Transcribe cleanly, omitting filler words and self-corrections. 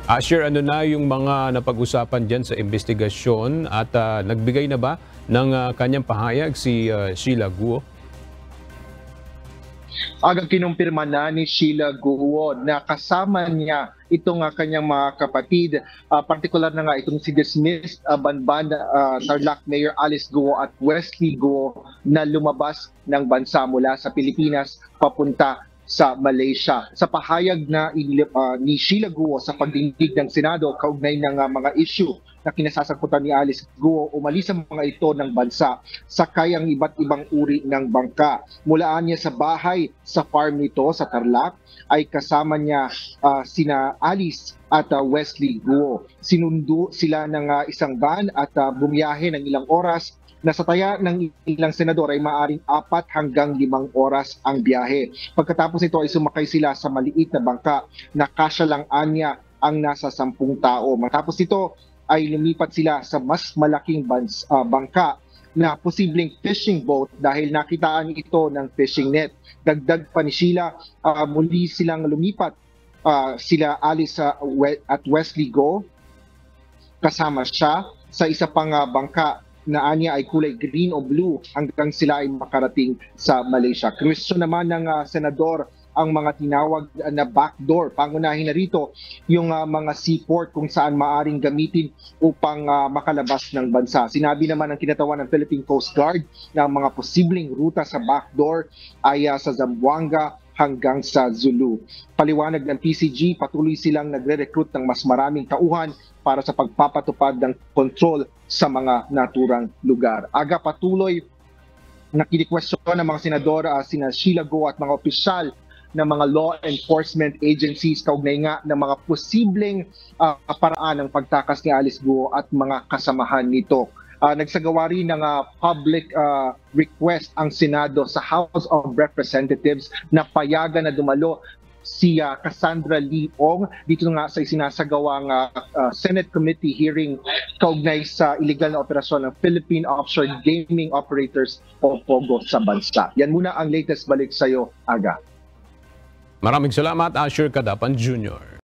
Share, ano na yung mga napag-usapan dyan sa investigasyon at nagbigay na ba ng kanyang pahayag si Sheila Guo? Agang kinumpirma na ni Sheila Guo na kasama niya itong kanyang mga kapatid, partikular na nga itong si dismissed Banban Tarlac Mayor Alice Guo at Wesley Guo na lumabas ng bansa mula sa Pilipinas papunta sa Malaysia. Sa pahayag na ni Sheila Guo sa pagdinig ng Senado kaugnay ng mga issue na kinasasangkutan ni Alice Guo, umalis ang mga ito ng bansa sakay ang iba't ibang uri ng bangka. Mulaan niya sa bahay sa farm nito sa Tarlac ay kasama niya sina Alice at Wesley Guo. Sinundo sila ng isang van at bumiyahe ng ilang oras na sa taya ng ilang senador ay maaaring 4 hanggang 5 oras ang biyahe. Pagkatapos ito ay sumakay sila sa maliit na bangka na kasya lang anya ang nasa 10 tao. Matapos ito ay lumipat sila sa mas malaking bangka na posibleng fishing boat dahil nakitaan ito ng fishing net. Dagdag pa ni Sheila, muli silang lumipat sila Alice at Wesley Guo, kasama siya sa isa pang bangka na anya ay kulay green o blue hanggang sila ay makarating sa Malaysia. Question naman ng senador ang mga tinawag na backdoor. Pangunahin na rito yung mga seaport kung saan maaring gamitin upang makalabas ng bansa. Sinabi naman ng kinatawan ng Philippine Coast Guard na ang mga posibleng ruta sa backdoor ay sa Zamboanga hanggang sa Zulu. Paliwanag ng PCG, patuloy silang nagre-recruit ng mas maraming tauhan para sa pagpapatupad ng control sa mga naturang lugar. Aga patuloy na kinikwestiyon ng mga senador sina Sheila Guo at mga opisyal ng mga law enforcement agencies kaugnay nga ng mga posibleng paraan ng pagtakas ni Alice Guo at mga kasamahan nito. Nagsagawa rin ng public request ang Senado sa House of Representatives na payagan na dumalo si Cassandra Leong dito nga sa isinasagawang Senate Committee hearing kaugnay sa illegal na operasyon ng Philippine Offshore Gaming Operators o POGO sa bansa. Yan muna ang latest balik sa iyo, Aga. Maraming salamat, Asher Cadapan Jr.